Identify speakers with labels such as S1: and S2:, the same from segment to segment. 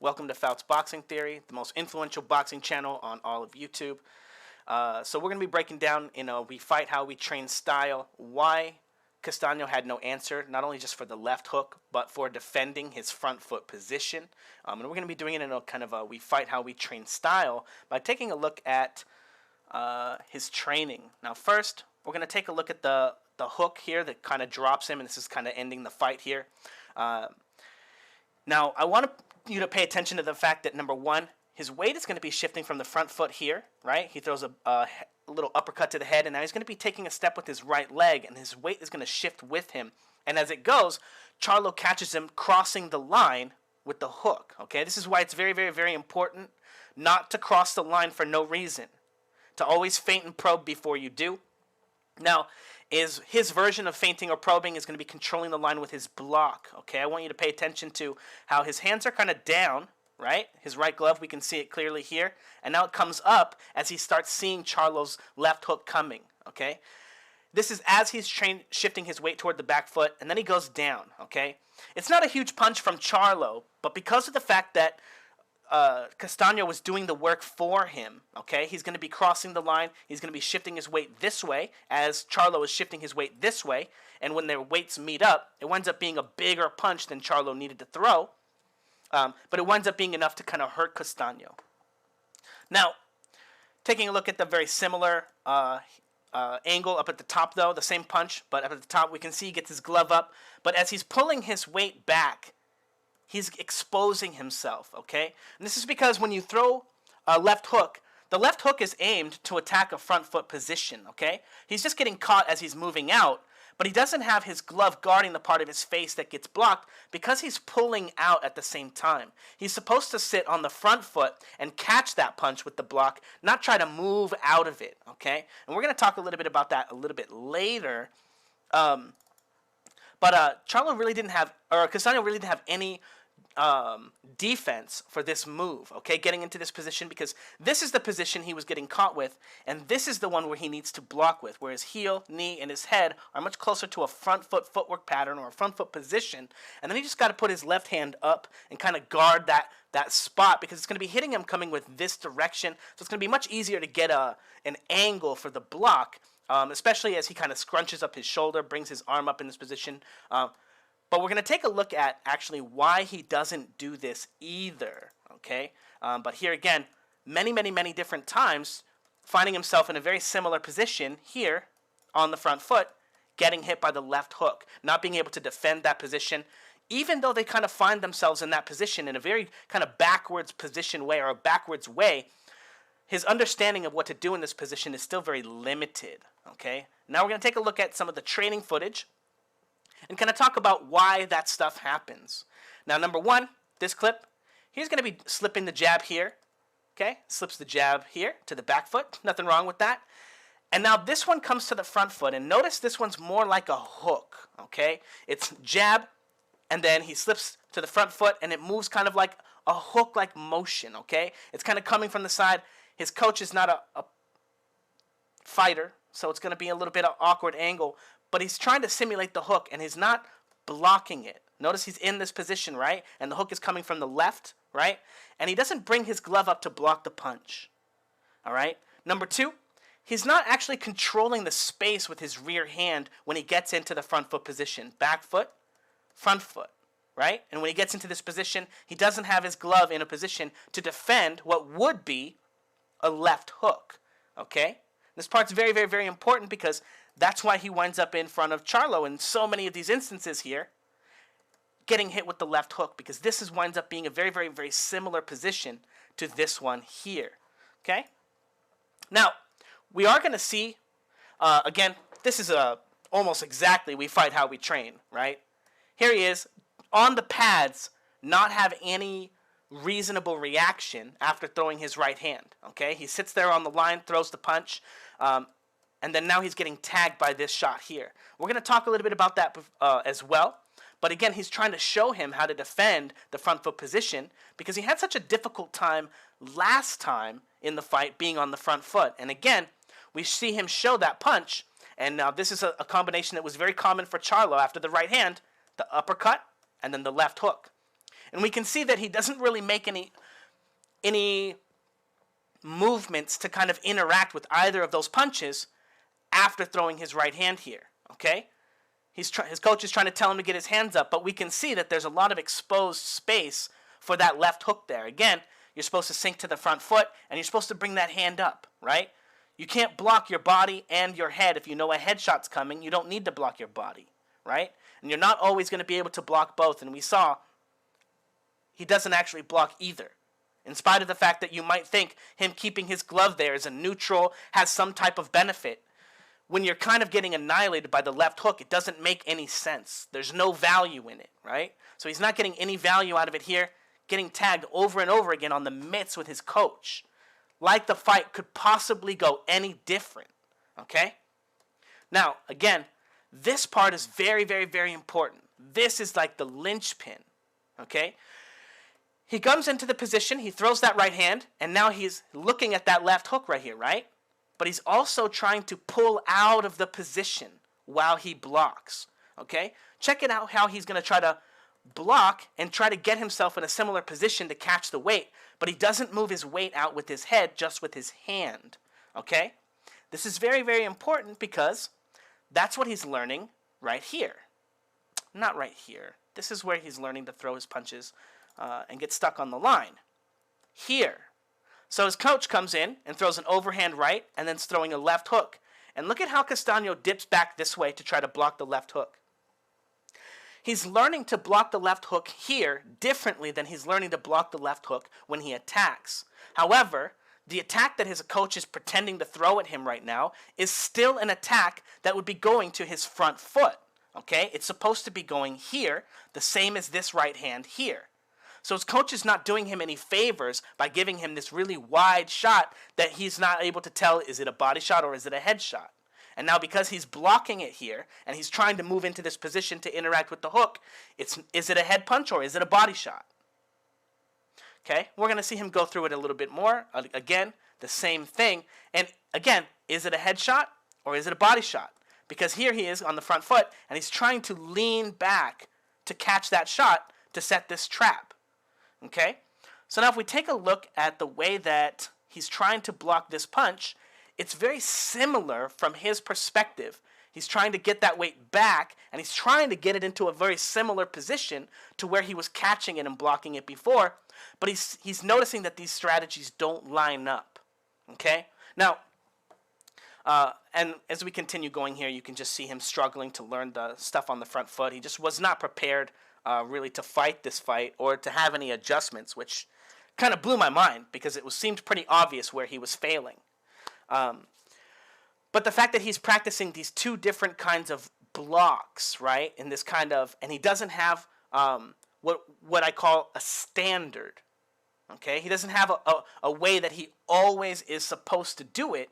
S1: Welcome to Fouts Boxing Theory, the most influential boxing channel on all of YouTube. So we're going to be breaking down in a We Fight How We Train style why Castano had no answer, not only just for the left hook, but for defending his front foot position. And we're going to be doing it in a kind of a We Fight How We Train style by taking a look at his training. Now first, we're going to take a look at the hook here that kind of drops him, and this is kind of ending the fight here. Now, I want you to pay attention to the fact that, number one, his weight is going to be shifting from the front foot here, right? He throws a little uppercut to the head, and now he's going to be taking a step with his right leg, and his weight is going to shift with him. And as it goes, Charlo catches him crossing the line with the hook, okay? This is why it's very, very, very important not to cross the line for no reason, to always feint and probe before you do. Now, his version of feinting or probing is going to be controlling the line with his block, okay? I want you to pay attention to how his hands are kind of down, right? His right glove, we can see it clearly here. And now it comes up as he starts seeing Charlo's left hook coming, okay? This is as he's shifting his weight toward the back foot, and then he goes down, okay? It's not a huge punch from Charlo, but because of the fact that Castano was doing the work for him, okay? He's going to be crossing the line. He's going to be shifting his weight this way as Charlo is shifting his weight this way. And when their weights meet up, it winds up being a bigger punch than Charlo needed to throw. But it winds up being enough to kind of hurt Castano. Now, taking a look at the very similar angle up at the top, though, the same punch, but up at the top, we can see he gets his glove up. But as he's pulling his weight back, he's exposing himself, okay? And this is because when you throw a left hook, the left hook is aimed to attack a front foot position, okay? He's just getting caught as he's moving out, but he doesn't have his glove guarding the part of his face that gets blocked because he's pulling out at the same time. He's supposed to sit on the front foot and catch that punch with the block, not try to move out of it, okay? And we're going to talk a little bit about that a little bit later. But Charlo really didn't have, or Castano really didn't have any defense for this move, okay, getting into this position, because this is the position he was getting caught with, and this is the one where he needs to block with, where his heel, knee, and his head are much closer to a front foot footwork pattern or a front foot position, and then he just got to put his left hand up and kind of guard that spot, because it's going to be hitting him coming with this direction, so it's going to be much easier to get an angle for the block, especially as he kind of scrunches up his shoulder, brings his arm up in this position. But we're going to take a look at actually why he doesn't do this either, okay? But here again, many, many, many different times, finding himself in a very similar position here on the front foot, getting hit by the left hook, not being able to defend that position, even though they kind of find themselves in that position in a very kind of backwards position way or a backwards way, his understanding of what to do in this position is still very limited, okay? Now we're going to take a look at some of the training footage and kind of talk about why that stuff happens. Now, number one, this clip, he's going to be slipping the jab here, okay? Slips the jab here to the back foot. Nothing wrong with that. And now this one comes to the front foot, and notice this one's more like a hook, okay? It's jab, and then he slips to the front foot, and it moves kind of like a hook-like motion, okay? It's kind of coming from the side. His coach is not a fighter, so it's going to be a little bit of awkward angle, but he's trying to simulate the hook, and he's not blocking it. Notice he's in this position, right? And the hook is coming from the left, right? And he doesn't bring his glove up to block the punch, all right? Number two, he's not actually controlling the space with his rear hand when he gets into the front foot position. Back foot, front foot, right? And when he gets into this position, he doesn't have his glove in a position to defend what would be a left hook, okay? This part's very, very, very important because that's why he winds up in front of Charlo in so many of these instances here, getting hit with the left hook, because this winds up being a very, very, very similar position to this one here, okay? Now, we are going to see, again, this is almost exactly We Fight How We Train, right? Here he is, on the pads, not have any reasonable reaction after throwing his right hand, okay? He sits there on the line, throws the punch, and then now he's getting tagged by this shot here. We're going to talk a little bit about that as well. But again, he's trying to show him how to defend the front foot position because he had such a difficult time last time in the fight being on the front foot. And again, we see him show that punch. And now this is a combination that was very common for Charlo after the right hand, the uppercut and then the left hook. And we can see that he doesn't really make any movements to kind of interact with either of those punches after throwing his right hand here, okay? His coach is trying to tell him to get his hands up, but we can see that there's a lot of exposed space for that left hook there. Again, you're supposed to sink to the front foot, and you're supposed to bring that hand up, right? You can't block your body and your head. If you know a headshot's coming, you don't need to block your body, right? And you're not always going to be able to block both, and we saw he doesn't actually block either. In spite of the fact that you might think him keeping his glove there as a neutral has some type of benefit, when you're kind of getting annihilated by the left hook, it doesn't make any sense. There's no value in it, right? So he's not getting any value out of it here, getting tagged over and over again on the mitts with his coach. Like the fight could possibly go any different, okay? Now, again, this part is very, very, very important. This is like the linchpin, okay? He comes into the position, he throws that right hand, and now he's looking at that left hook right here, right? But he's also trying to pull out of the position while he blocks, okay? Check it out how he's going to try to block and try to get himself in a similar position to catch the weight, but he doesn't move his weight out with his head, just with his hand, okay? This is very, very important because that's what he's learning right here. Not right here. This is where he's learning to throw his punches and get stuck on the line. Here. So his coach comes in and throws an overhand right and then's throwing a left hook. And look at how Castano dips back this way to try to block the left hook. He's learning to block the left hook here differently than he's learning to block the left hook when he attacks. However, the attack that his coach is pretending to throw at him right now is still an attack that would be going to his front foot. Okay? It's supposed to be going here, the same as this right hand here. So his coach is not doing him any favors by giving him this really wide shot that he's not able to tell, is it a body shot or is it a head shot? And now because he's blocking it here and he's trying to move into this position to interact with the hook, is it a head punch or is it a body shot? Okay, we're going to see him go through it a little bit more. Again, the same thing. And again, is it a head shot or is it a body shot? Because here he is on the front foot and he's trying to lean back to catch that shot to set this trap. Okay, so now if we take a look at the way that he's trying to block this punch, it's very similar from his perspective. He's trying to get that weight back, and he's trying to get it into a very similar position to where he was catching it and blocking it before, but he's noticing that these strategies don't line up. Okay, now, and as we continue going here, you can just see him struggling to learn the stuff on the front foot. He just was not prepared really to fight this fight or to have any adjustments, which kind of blew my mind because it seemed pretty obvious where he was failing. But the fact that he's practicing these two different kinds of blocks, right, in this kind of, and he doesn't have what I call a standard, okay? He doesn't have a way that he always is supposed to do it.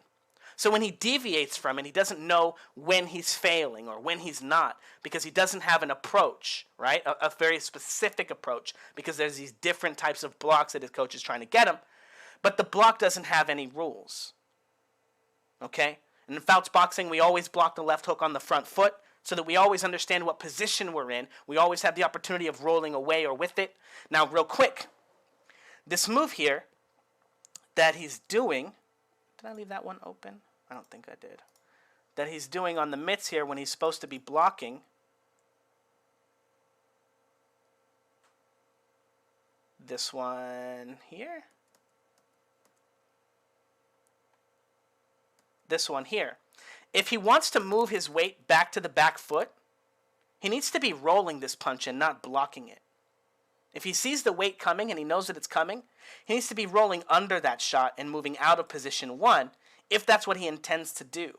S1: So when he deviates from it, he doesn't know when he's failing or when he's not because he doesn't have an approach, right? A very specific approach because there's these different types of blocks that his coach is trying to get him. But the block doesn't have any rules, okay? And in Fouts boxing, we always block the left hook on the front foot so that we always understand what position we're in. We always have the opportunity of rolling away or with it. Now, real quick, this move here that he's doing, did I leave that one open? I don't think I did. That he's doing on the mitts here when he's supposed to be blocking. This one here. This one here. If he wants to move his weight back to the back foot, he needs to be rolling this punch and not blocking it. If he sees the weight coming and he knows that it's coming, he needs to be rolling under that shot and moving out of position one if that's what he intends to do.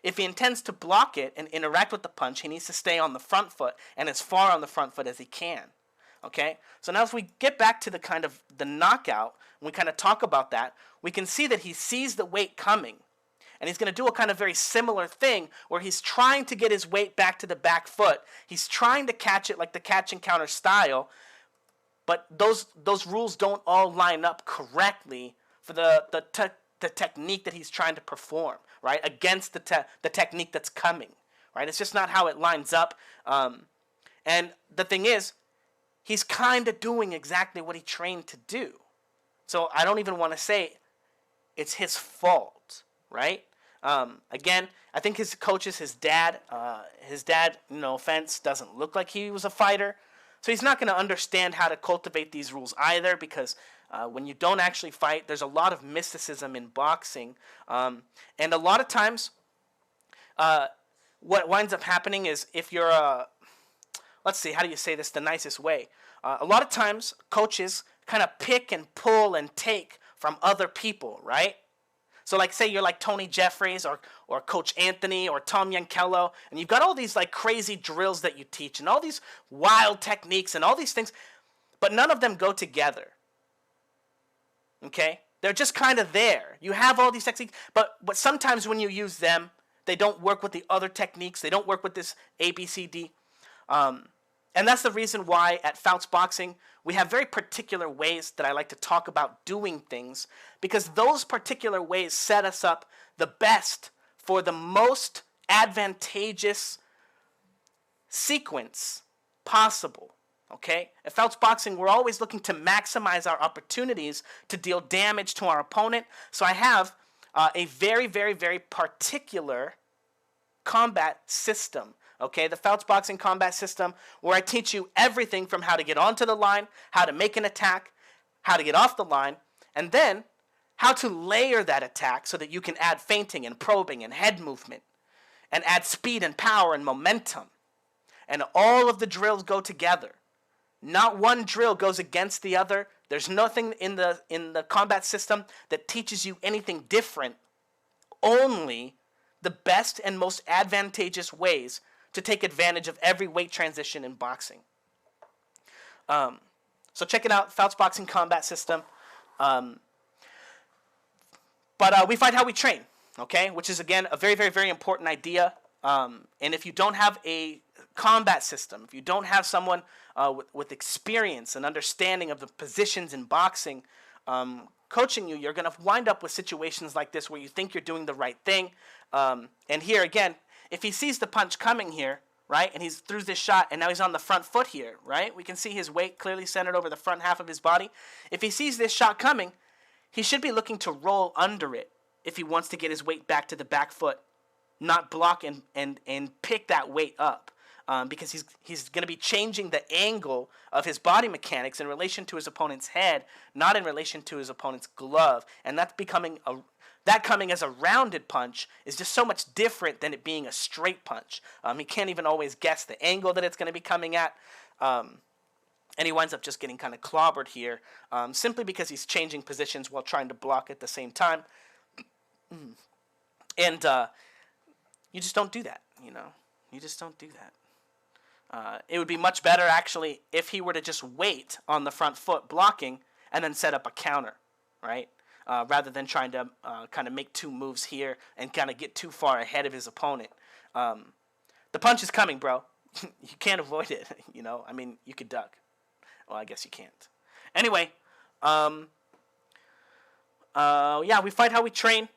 S1: If he intends to block it and interact with the punch, he needs to stay on the front foot and as far on the front foot as he can. Okay? So now if we get back to the kind of the knockout, and we kind of talk about that, we can see that he sees the weight coming. And he's going to do a kind of very similar thing where he's trying to get his weight back to the back foot. He's trying to catch it like the catch and counter style, but those rules don't all line up correctly for the technique that he's trying to perform, right, against the technique that's coming, right? It's just not how it lines up. And the thing is, he's kind of doing exactly what he trained to do. So I don't even want to say it's his fault, right? Again, I think his coaches, his dad, no offense, doesn't look like he was a fighter. So he's not going to understand how to cultivate these rules either, because when you don't actually fight, there's a lot of mysticism in boxing. And a lot of times, what winds up happening is if you're let's see, how do you say this the nicest way? A lot of times, coaches kind of pick and pull and take from other people, right? So like say you're like Tony Jeffries or Coach Anthony or Tom Yankello, and you've got all these like crazy drills that you teach and all these wild techniques and all these things, but none of them go together. Okay? They're just kind of there. You have all these techniques, but sometimes when you use them, they don't work with the other techniques. They don't work with this ABCD. And that's the reason why at Fouts Boxing, we have very particular ways that I like to talk about doing things, because those particular ways set us up the best for the most advantageous sequence possible. Okay? At Fouts Boxing, we're always looking to maximize our opportunities to deal damage to our opponent. So I have a very, very, very particular combat system. Okay, the Fouts Boxing combat system, where I teach you everything from how to get onto the line, how to make an attack, how to get off the line, and then how to layer that attack so that you can add feinting and probing and head movement, and add speed and power and momentum. And all of the drills go together. Not one drill goes against the other. There's nothing in the combat system that teaches you anything different. Only the best and most advantageous ways to take advantage of every weight transition in boxing. So check it out, Fouts Boxing Combat System. But we fight how we train, okay? Which is, again, a very, very, very important idea. And if you don't have a combat system, if you don't have someone with experience and understanding of the positions in boxing coaching you, you're going to wind up with situations like this where you think you're doing the right thing. And here, again, if he sees the punch coming here, right, and he's through this shot, and now he's on the front foot here, right? We can see his weight clearly centered over the front half of his body. If he sees this shot coming, he should be looking to roll under it if he wants to get his weight back to the back foot, not block and pick that weight up. Because he's going to be changing the angle of his body mechanics in relation to his opponent's head, not in relation to his opponent's glove. And that's that coming as a rounded punch is just so much different than it being a straight punch. He can't even always guess the angle that it's going to be coming at. And he winds up just getting kind of clobbered here, simply because he's changing positions while trying to block at the same time. And you just don't do that, you know. You just don't do that. It would be much better, actually, if he were to just wait on the front foot blocking and then set up a counter, right? Rather than trying to kind of make two moves here and kind of get too far ahead of his opponent. The punch is coming, bro. You can't avoid it, you know? I mean, you could duck. Well, I guess you can't. Anyway, yeah, we fight how we train.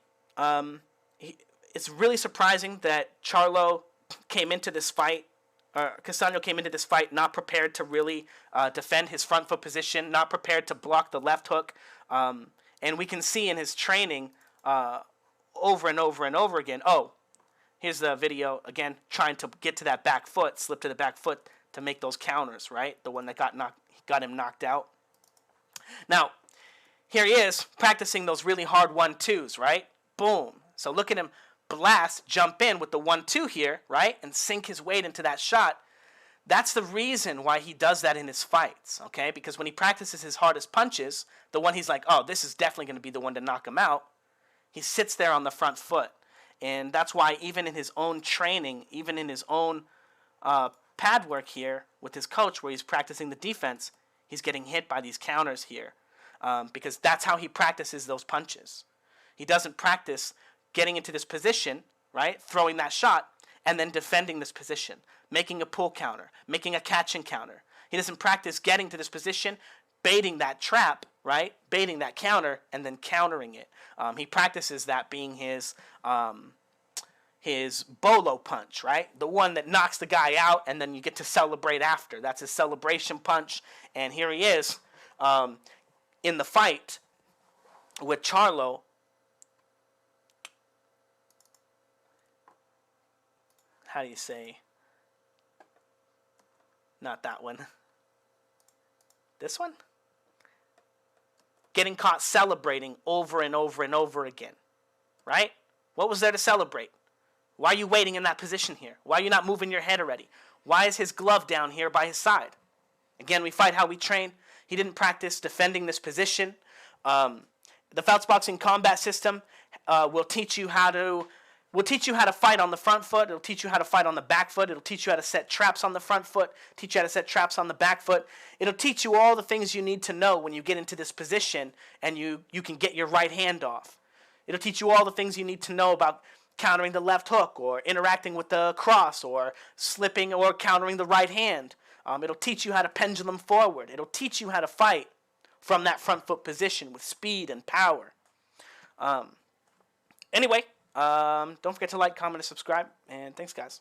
S1: It's really surprising that Charlo came into this fight, Castano came into this fight not prepared to really defend his front foot position, not prepared to block the left hook. And we can see in his training over and over and over again. Oh, here's the video, again, trying to get to that back foot, slip to the back foot to make those counters, right? The one that got him knocked out. Now, here he is practicing those really hard 1-2s, right? Boom. So look at him blast, jump in with the 1-2 here, right? And sink his weight into that shot. That's the reason why he does that in his fights, okay? Because when he practices his hardest punches, the one he's like, oh, this is definitely going to be the one to knock him out, he sits there on the front foot. And that's why even in his own training, even in his own pad work here with his coach where he's practicing the defense, he's getting hit by these counters here. Because that's how he practices those punches. He doesn't practice getting into this position, right, throwing that shot, and then defending this position, making a pull counter, making a catch and counter. He doesn't practice getting to this position, baiting that trap, right, baiting that counter, and then countering it. He practices that being his his bolo punch, right? The one that knocks the guy out and then you get to celebrate after. That's his celebration punch. And here he is in the fight with Charlo. How do you say? Not that one. This one? Getting caught celebrating over and over and over again. Right? What was there to celebrate? Why are you waiting in that position here? Why are you not moving your head already? Why is his glove down here by his side? Again, we fight how we train. He didn't practice defending this position. The Fouts boxing combat system will teach you how to fight on the front foot. It'll teach you how to fight on the back foot. It'll teach you how to set traps on the front foot, teach you how to set traps on the back foot. It'll teach you all the things you need to know when you get into this position and you can get your right hand off. It'll teach you all the things you need to know about countering the left hook or interacting with the cross or slipping or countering the right hand. It'll teach you how to pendulum forward. It'll teach you how to fight from that front foot position with speed and power. Anyway, don't forget to like, comment, and subscribe. And thanks, guys.